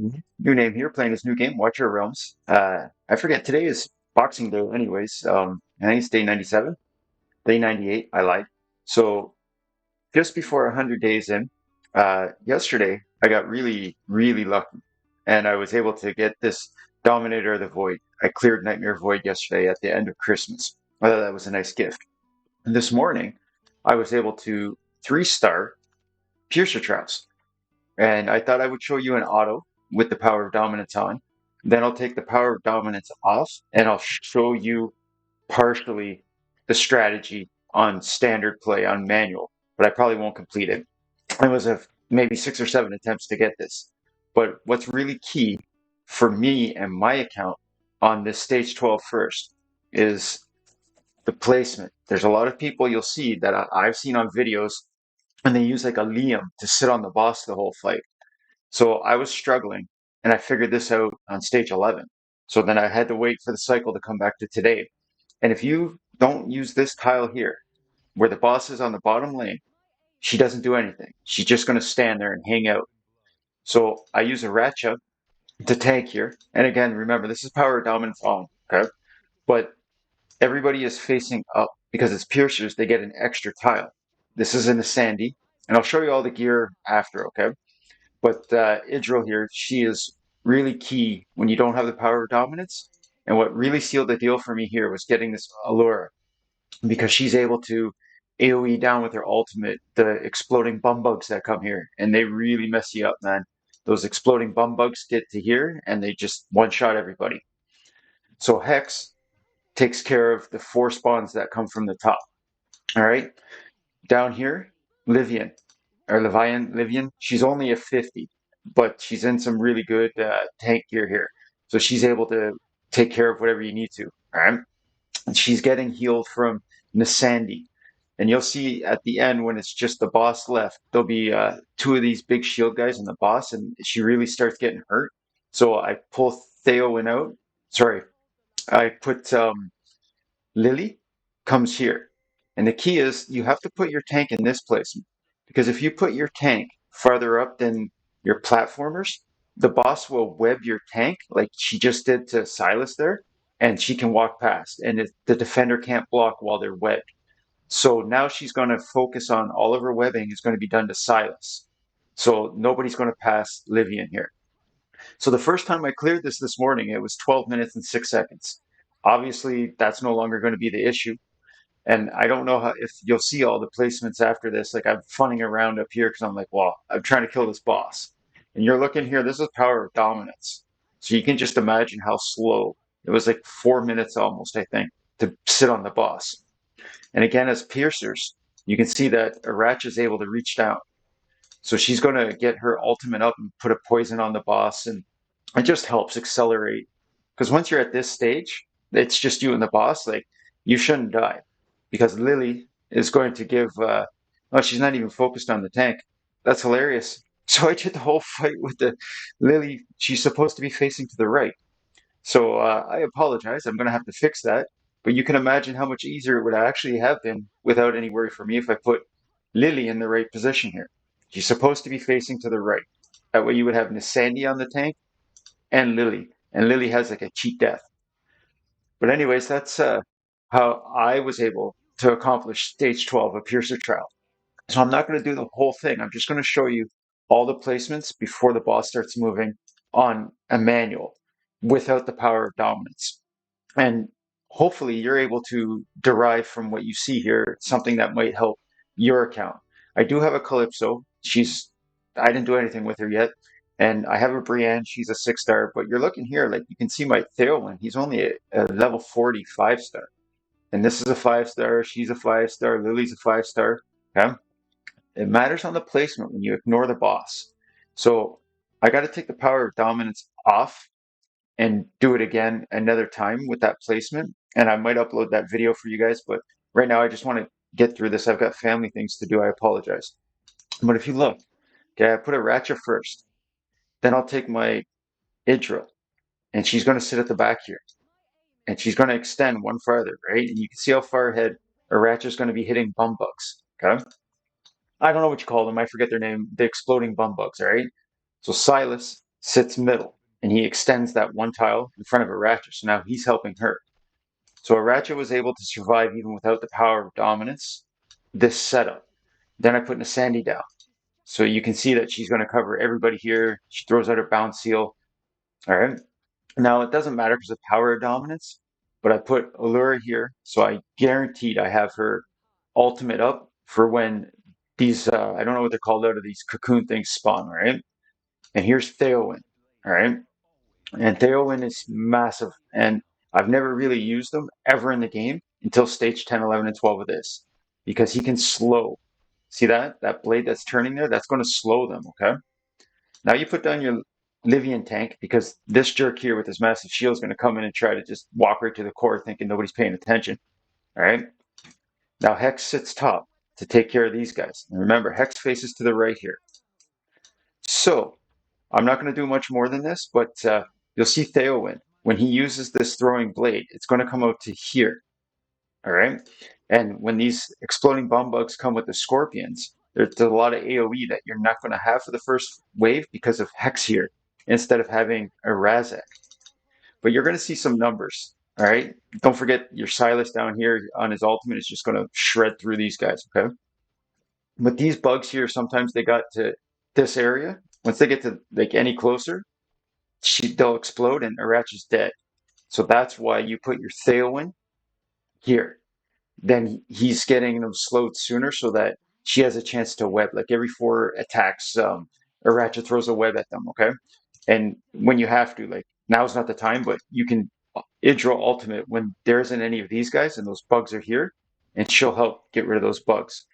New name here, playing this new game, Watcher of Realms. I forget, today is Boxing Day anyways. I think it's day 97, day 98, I lied. So just before 100 days in, yesterday, I got really, really lucky. And I was able to get this Dominator of the Void. I cleared Nightmare Void yesterday at the end of Christmas. I thought that was a nice gift. And this morning, I was able to 3-star Piercer Traps. And I thought I would show you an auto with the Power of Dominance on. Then I'll take the Power of Dominance off and I'll show you partially the strategy on standard play on manual, but I probably won't complete it. It was maybe 6 or 7 attempts to get this. But what's really key for me and my account on this stage 12 first is the placement. There's a lot of people you'll see that I've seen on videos and they use like a Liam to sit on the boss the whole fight. So I was struggling and I figured this out on stage 11. So then I had to wait for the cycle to come back to today. And if you don't use this tile here, where the boss is on the bottom lane, she doesn't do anything. She's just going to stand there and hang out. So I use a Ratcha to tank here. And again, remember, this is power dominance on, okay? But everybody is facing up because it's piercers, they get an extra tile. This is in the Sandy, and I'll show you all the gear after, okay? But Idril here, she is really key when you don't have the power of dominance. And what really sealed the deal for me here was getting this Allura because she's able to AoE down with her ultimate the exploding bum bugs that come here, and they really mess you up, man. Those exploding bum bugs get to here and they just one shot everybody. So Hex takes care of the 4 spawns that come from the top. All right, down here, Livian or Livian, she's only a 50, but she's in some really good tank gear here. So she's able to take care of whatever you need to. All right. And she's getting healed from Nasandi. And you'll see at the end when it's just the boss left, there'll be 2 of these big shield guys and the boss, and she really starts getting hurt. So I pull Theowen out. Sorry, I put Lily comes here. And the key is you have to put your tank in this place. Because if you put your tank farther up than your platformers, the boss will web your tank like she just did to Silas there, and she can walk past. And the defender can't block while they're webbed. So now she's going to focus on all of her webbing is going to be done to Silas. So nobody's going to pass Livian here. So the first time I cleared this morning, it was 12 minutes and 6 seconds. Obviously, that's no longer going to be the issue. And I don't know if you'll see all the placements after this. Like I'm funning around up here because I'm like, well, I'm trying to kill this boss. And you're looking here, this is power of dominance. So you can just imagine how slow. It was like 4 minutes almost, I think, to sit on the boss. And again, as piercers, you can see that Arach is able to reach down. So she's going to get her ultimate up and put a poison on the boss. And it just helps accelerate. Because once you're at this stage, it's just you and the boss. Like, you shouldn't die. Because Lily is going to give, oh, she's not even focused on the tank. That's hilarious. So I did the whole fight with the Lily. She's supposed to be facing to the right. So I apologize. I'm going to have to fix that. But you can imagine how much easier it would actually have been without any worry for me if I put Lily in the right position here. She's supposed to be facing to the right. That way you would have Nisandi on the tank and Lily. And Lily has like a cheat death. But anyways, that's how I was able to accomplish stage 12 of Piercer Trial. So I'm not going to do the whole thing. I'm just going to show you all the placements before the boss starts moving on a manual without the power of dominance. And hopefully you're able to derive from what you see here something that might help your account. I do have a Calypso. I didn't do anything with her yet. And I have a Brienne. She's a 6-star. But you're looking here, like you can see my Theowen. He's only a level 40 5-star. And this is a 5-star. She's a 5-star. Lily's a 5-star. Okay? It matters on the placement when you ignore the boss. So I got to take the power of dominance off and do it again another time with that placement. And I might upload that video for you guys, but right now I just want to get through this. I've got family things to do. I apologize. But if you look, okay, I put a Ratcha first. Then I'll take my Idra, and she's going to sit at the back here. And she's going to extend one farther, right? And you can see how far ahead a Ratcha is going to be hitting bum bugs. Okay? I don't know what you call them. I forget their name. The exploding bum bugs, all right? So Silas sits middle, and he extends that one tile in front of Aracha. So now he's helping her. So Aracha was able to survive even without the power of dominance this setup. Then I put Nasandi down. So you can see that she's going to cover everybody here. She throws out her bounce seal. All right. Now it doesn't matter because of power of dominance, but I put Allura here. So I guaranteed I have her ultimate up for when these, I don't know what they're called out of these cocoon things spawn, right? And here's Theowen. All right. And Theowen is massive. And I've never really used him ever in the game until stage 10, 11, and 12 of this because he can slow. See that? That blade that's turning there? That's going to slow them, okay? Now you put down your Livian tank because this jerk here with his massive shield is going to come in and try to just walk right to the core thinking nobody's paying attention. All right. Now Hex sits top to take care of these guys. And remember, Hex faces to the right here. So I'm not going to do much more than this, but you'll see Theowen. When he uses this throwing blade, it's going to come out to here. All right. And when these exploding bomb bugs come with the scorpions, there's a lot of AoE that you're not going to have for the first wave because of Hex here instead of having a Razak. But you're going to see some numbers. All right. Don't forget your Silas down here on his ultimate is just going to shred through these guys. Okay. But these bugs here, sometimes they got to this area. Once they get to like any closer, they'll explode and Arach is dead. So that's why you put your Theowen here. Then he's getting them slowed sooner so that she has a chance to web. Like every 4 attacks, Arach throws a web at them, okay? And when you have to, like now's not the time, but you can Idril ultimate when there isn't any of these guys and those bugs are here, and she'll help get rid of those bugs.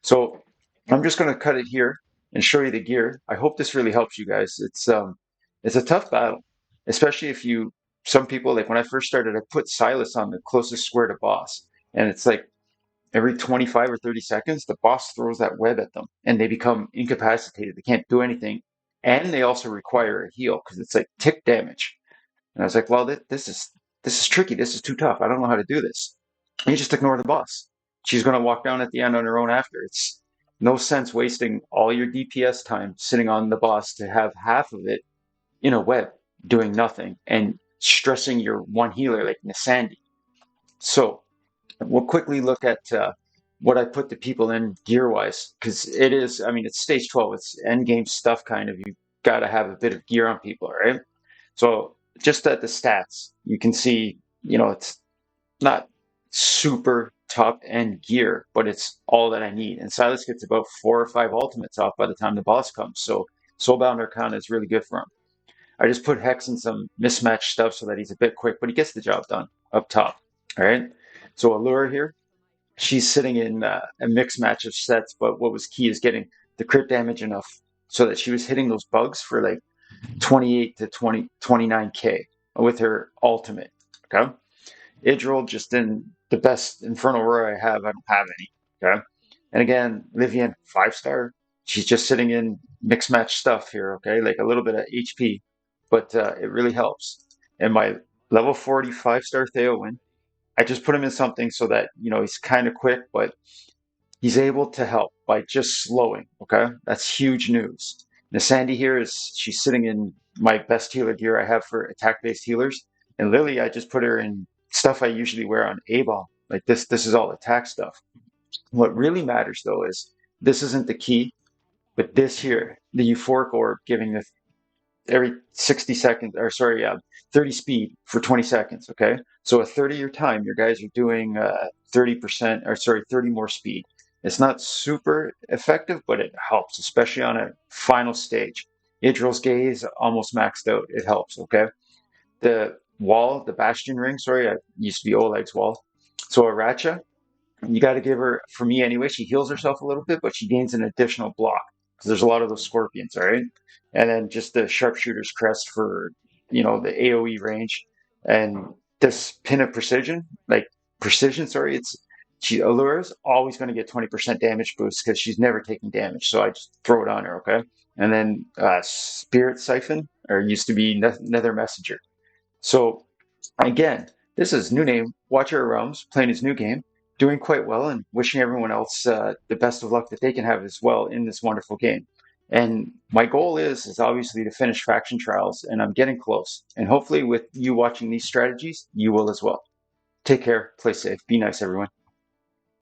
So I'm just going to cut it here and show you the gear. I hope this really helps you guys. It's a tough battle, especially if you some people like when I first started, I put Silas on the closest square to boss, and it's like every 25 or 30 seconds, the boss throws that web at them, and they become incapacitated. They can't do anything, and they also require a heal because it's like tick damage. And I was like, well, this is tricky. This is too tough. I don't know how to do this. And you just ignore the boss. She's going to walk down at the end on her own after. It's no sense wasting all your DPS time sitting on the boss to have half of it in a web doing nothing and stressing your one healer like Nasandi. So we'll quickly look at what I put the people in gear wise because it is, I mean, it's stage 12, it's end game stuff kind of. You got to have a bit of gear on people, right? So just at the stats, you can see, it's not super top end gear, but it's all that I need. And Silas gets about 4 or 5 ultimates off by the time the boss comes. So Soulbound Arcana is really good for him. I just put Hex in some mismatched stuff so that he's a bit quick, but he gets the job done up top. All right. So Allura here, she's sitting in a mixed match of sets, but what was key is getting the crit damage enough so that she was hitting those bugs for like 28 to 29K with her ultimate. Okay. Idril just in the best Infernal Roar I have. I don't have any. Okay. And again, Livian, 5-star. She's just sitting in mixed match stuff here. Okay. Like a little bit of HP, but it really helps. And my level 40 5-star Theowen, I just put him in something so that, he's kind of quick, but he's able to help by just slowing. Okay. That's huge news. Nasandi here she's sitting in my best healer gear I have for attack based healers. And Lily, I just put her in stuff I usually wear on A-ball. Like this is all attack stuff. What really matters though is this isn't the key, but this here, the euphoric orb giving the every 60 seconds, or sorry, 30 speed for 20 seconds. Okay. So a 30-year time, your guys are doing 30%, or sorry, 30 more speed. It's not super effective, but it helps, especially on a final stage. Idril's gaze almost maxed out. It helps. Okay. The wall, the bastion ring, sorry, I used to be Oleg's wall. So Aracha, you got to give her, for me anyway, she heals herself a little bit, but she gains an additional block because there's a lot of those scorpions, all right? And then just the sharpshooter's crest for, the AoE range. And this pin of precision, sorry, Allura's always going to get 20% damage boost because she's never taking damage. So I just throw it on her, okay? And then Spirit Siphon, or used to be Nether Messenger. So again, this is new name, Watcher of Realms, playing his new game, doing quite well, and wishing everyone else the best of luck that they can have as well in this wonderful game. And my goal is obviously to finish faction trials, and I'm getting close. And hopefully with you watching these strategies, you will as well. Take care, play safe, be nice, everyone.